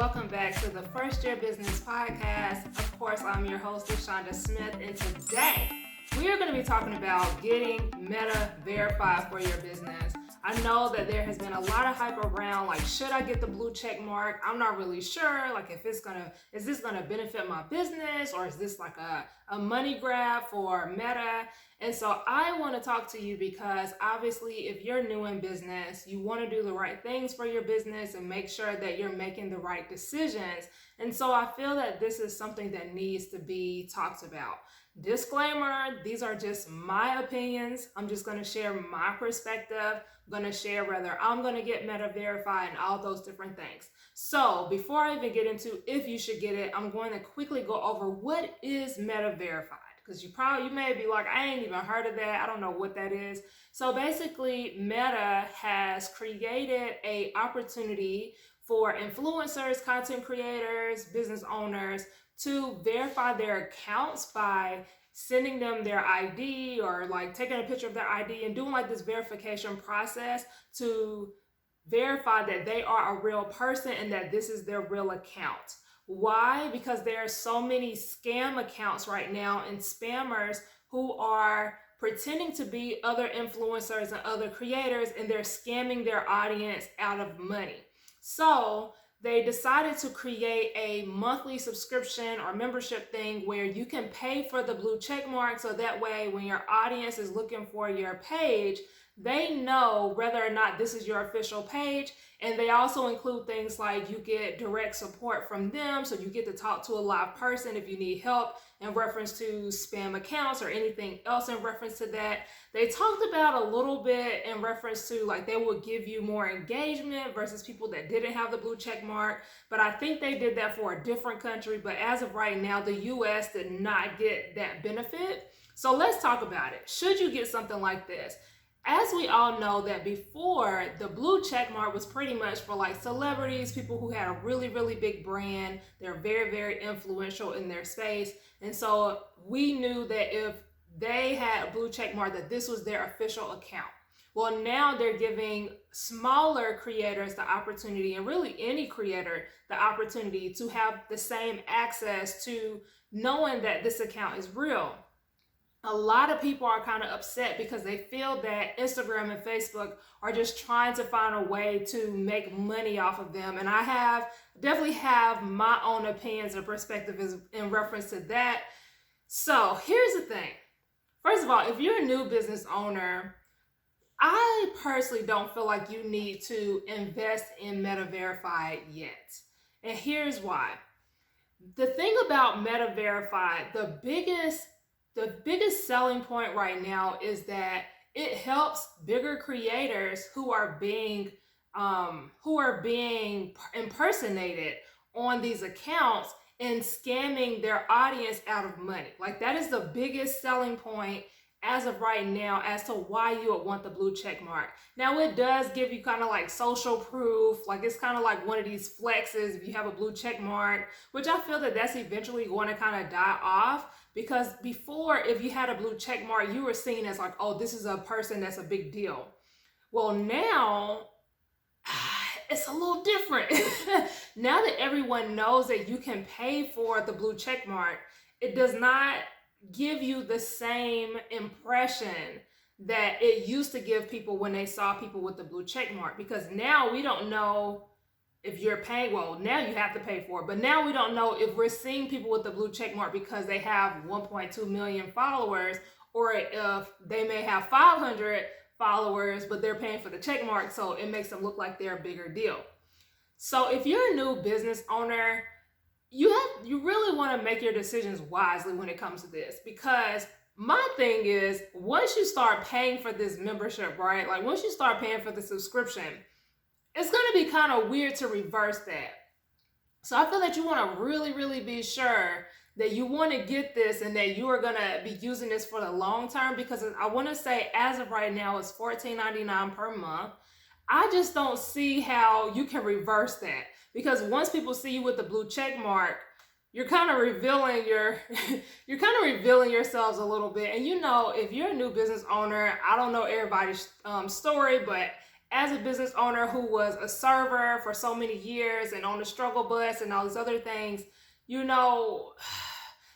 welcome back to the First Year Business Podcast. Of course, I'm your host, Lashawnda Smith, and today we are going to be talking about getting Meta verified for your business. I know that there has been a lot of hype around, like, should I get the blue check mark? I'm not really sure, like, if is this gonna benefit my business, or is this like a money grab for Meta? And so I want to talk to you because obviously if you're new in business, you want to do the right things for your business and make sure that you're making the right decisions. And so I feel that this is something that needs to be talked about. Disclaimer, these are just my opinions. I'm just going to share my perspective. I'm going to share whether I'm going to get Meta verified and all those different things. So before I even get into if you should get it, I'm going to quickly go over what is Meta verified. Because you may be like, I ain't even heard of that. I don't know what that is. So basically, Meta has created an opportunity for influencers, content creators, business owners to verify their accounts by sending them their ID or like taking a picture of their ID and doing like this verification process to verify that they are a real person and that this is their real account. Why? Because there are so many scam accounts right now and spammers who are pretending to be other influencers and other creators, and they're scamming their audience out of money. So they decided to create a monthly subscription or membership thing where you can pay for the blue check mark, so that way when your audience is looking for your page, they know whether or not this is your official page. And they also include things like you get direct support from them, so you get to talk to a live person if you need help in reference to spam accounts or anything else in reference to that. They talked about a little bit in reference to like they would give you more engagement versus people that didn't have the blue check mark, but I think they did that for a different country. But as of right now, the US did not get that benefit. So let's talk about it. Should you get something like this? As we all know that before, the blue check mark was pretty much for like celebrities, people who had a really, really big brand. They're very, very influential in their space. And so we knew that if they had a blue check mark, that this was their official account. Well, now they're giving smaller creators the opportunity, and really any creator the opportunity to have the same access to knowing that this account is real. A lot of people are kind of upset because they feel that Instagram and Facebook are just trying to find a way to make money off of them. And I definitely have my own opinions and perspectives in reference to that. So here's the thing. First of all, if you're a new business owner, I personally don't feel like you need to invest in Meta Verified yet. And here's why. The thing about Meta Verified, the biggest selling point right now is that it helps bigger creators who are being impersonated on these accounts and scamming their audience out of money. Like, that is the biggest selling point as of right now as to why you would want the blue check mark. Now, it does give you kind of like social proof. Like, it's kind of like one of these flexes if you have a blue check mark, which I feel that that's eventually going to kind of die off. Because before, if you had a blue check mark, you were seen as like, oh, this is a person that's a big deal. Well, now it's a little different. Now that everyone knows that you can pay for the blue check mark, it does not give you the same impression that it used to give people when they saw people with the blue check mark. Because now we don't know if you're paying, well, now you have to pay for it, but now we don't know if we're seeing people with the blue check mark because they have 1.2 million followers, or if they may have 500 followers, but they're paying for the check mark, so it makes them look like they're a bigger deal. So if you're a new business owner, you really want to make your decisions wisely when it comes to this, because my thing is, once you start paying for this membership, right? Like, once you start paying for the subscription, it's going to be kind of weird to reverse that. So I feel that you want to really, really be sure that you want to get this and that you are going to be using this for the long term, because I want to say as of right now, it's $14.99 per month. I just don't see how you can reverse that, because once people see you with the blue check mark, you're kind of revealing yourselves a little bit. And you know, if you're a new business owner, I don't know everybody's story, but as a business owner who was a server for so many years and on the struggle bus and all these other things, you know,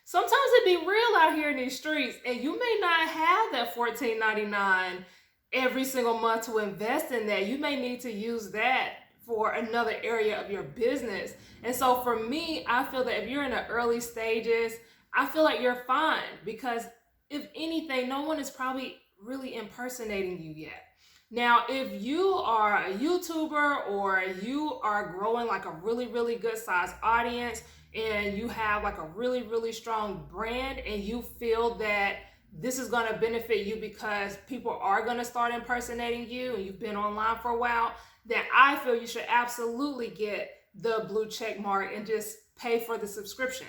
sometimes it be real out here in these streets, and you may not have that $14.99 every single month to invest in that. You may need to use that for another area of your business. And so for me, I feel that if you're in the early stages, I feel like you're fine, because if anything, no one is probably really impersonating you yet. Now, if you are a YouTuber or you are growing like a really, really good sized audience and you have like a really, really strong brand and you feel that this is going to benefit you because people are going to start impersonating you and you've been online for a while, then I feel you should absolutely get the blue check mark and just pay for the subscription.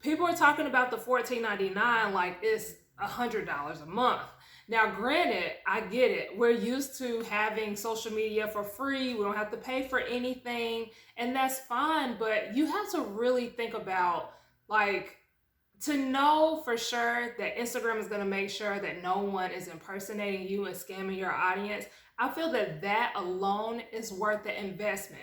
People are talking about the $14.99 like it's $100 a month. Now, granted, I get it. We're used to having social media for free. We don't have to pay for anything, and that's fine. But you have to really think about, like, to know for sure that Instagram is going to make sure that no one is impersonating you and scamming your audience. I feel that that alone is worth the investment.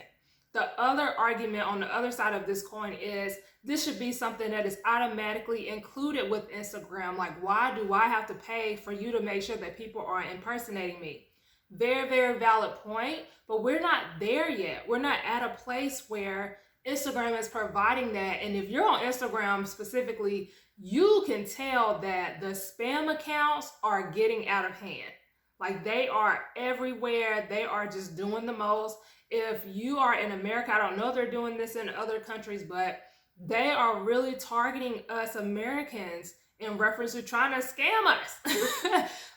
The other argument on the other side of this coin is this should be something that is automatically included with Instagram. Like, why do I have to pay for you to make sure that people aren't impersonating me? Very, very valid point, but we're not there yet. We're not at a place where Instagram is providing that. And if you're on Instagram specifically, you can tell that the spam accounts are getting out of hand. Like, they are everywhere. They are just doing the most. If you are in America, I don't know if they're doing this in other countries, but they are really targeting us Americans in reference to trying to scam us.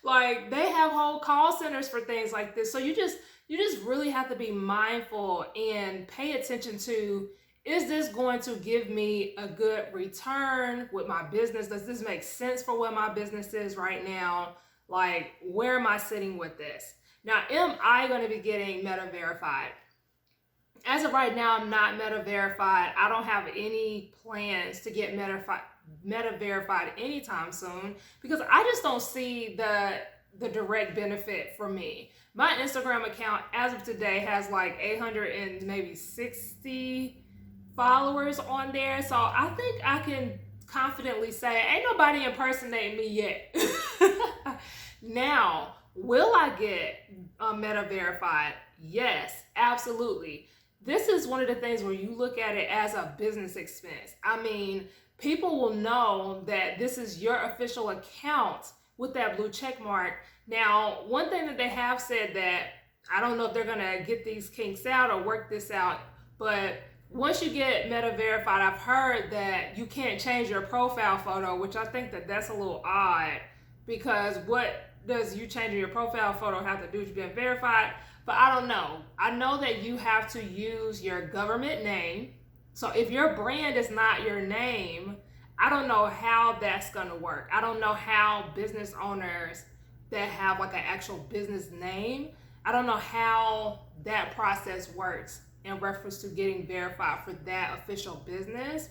Like, they have whole call centers for things like this. So you just really have to be mindful and pay attention to, is this going to give me a good return with my business? Does this make sense for what my business is right now? Like, where am I sitting with this? Now, am I going to be getting Meta verified? As of right now, I'm not Meta verified. I don't have any plans to get Meta verified anytime soon, because I just don't see the direct benefit for me. My Instagram account as of today has like 860 followers on there. So I think I can confidently say ain't nobody impersonating me yet. Now, will I get Meta verified? Yes, absolutely. This is one of the things where you look at it as a business expense. I mean, people will know that this is your official account with that blue check mark. Now, one thing that they have said, that I don't know if they're gonna get these kinks out or work this out, but once you get Meta verified, I've heard that you can't change your profile photo, which I think that that's a little odd, because what does you changing your profile photo have to do with you being verified? But I don't know. I know that you have to use your government name. So if your brand is not your name, I don't know how that's going to work. I don't know how business owners that have like an actual business name, I don't know how that process works in reference to getting verified for that official business.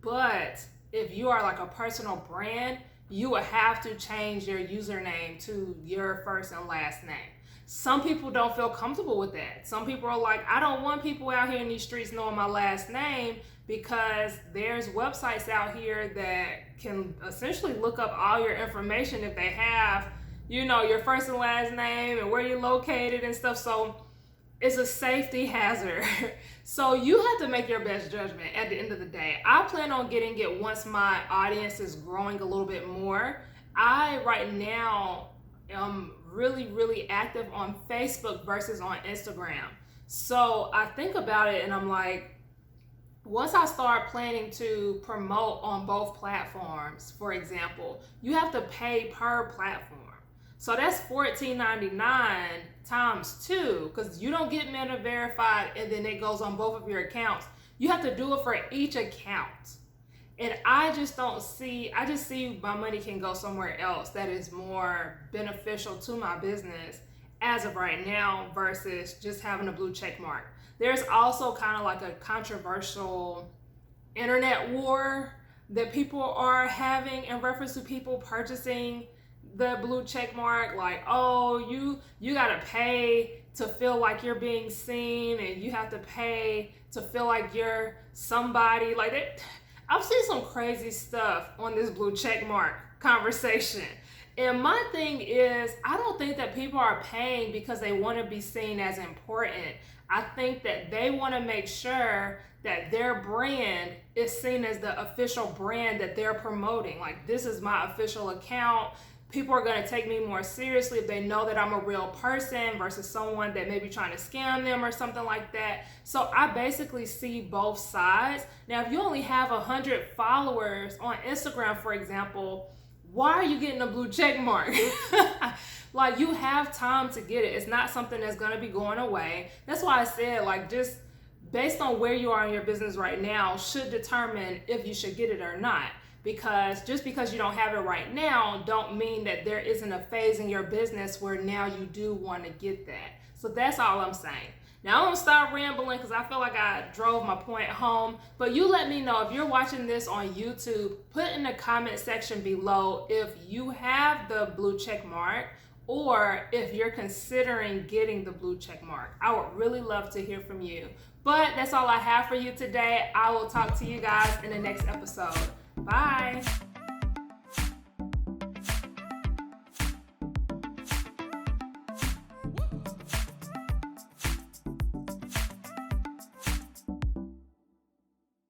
But if you are like a personal brand, you would have to change your username to your first and last name. Some people don't feel comfortable with that. Some people are like, I don't want people out here in these streets knowing my last name, because there's websites out here that can essentially look up all your information if they have, you know, your first and last name and where you're located and stuff. So it's a safety hazard. So you have to make your best judgment at the end of the day. I plan on getting it once my audience is growing a little bit more. I right now am really, really active on Facebook versus on Instagram. So I think about it and I'm like, once I start planning to promote on both platforms, for example, you have to pay per platform. So that's $14.99 times 2, because you don't get Meta verified and then it goes on both of your accounts. You have to do it for each account. And I just see my money can go somewhere else that is more beneficial to my business as of right now versus just having a blue check mark. There's also kind of like a controversial internet war that people are having in reference to people purchasing the blue check mark. Like, oh, you gotta pay to feel like you're being seen and you have to pay to feel like you're somebody. Like that, I've seen some crazy stuff on this blue checkmark conversation. And my thing is, I don't think that people are paying because they want to be seen as important. I think that they want to make sure that their brand is seen as the official brand that they're promoting. Like, this is my official account. People are going to take me more seriously if they know that I'm a real person versus someone that may be trying to scam them or something like that. So I basically see both sides. Now, if you only have 100 followers on Instagram, for example, why are you getting a blue check mark? Like, you have time to get it. It's not something that's going to be going away. That's why I said, like, just based on where you are in your business right now should determine if you should get it or not. Because just because you don't have it right now don't mean that there isn't a phase in your business where now you do want to get that. So that's all I'm saying. Now, I'm going to stop rambling because I feel like I drove my point home. But you let me know if you're watching this on YouTube. Put in the comment section below if you have the blue check mark or if you're considering getting the blue check mark. I would really love to hear from you. But that's all I have for you today. I will talk to you guys in the next episode. Bye.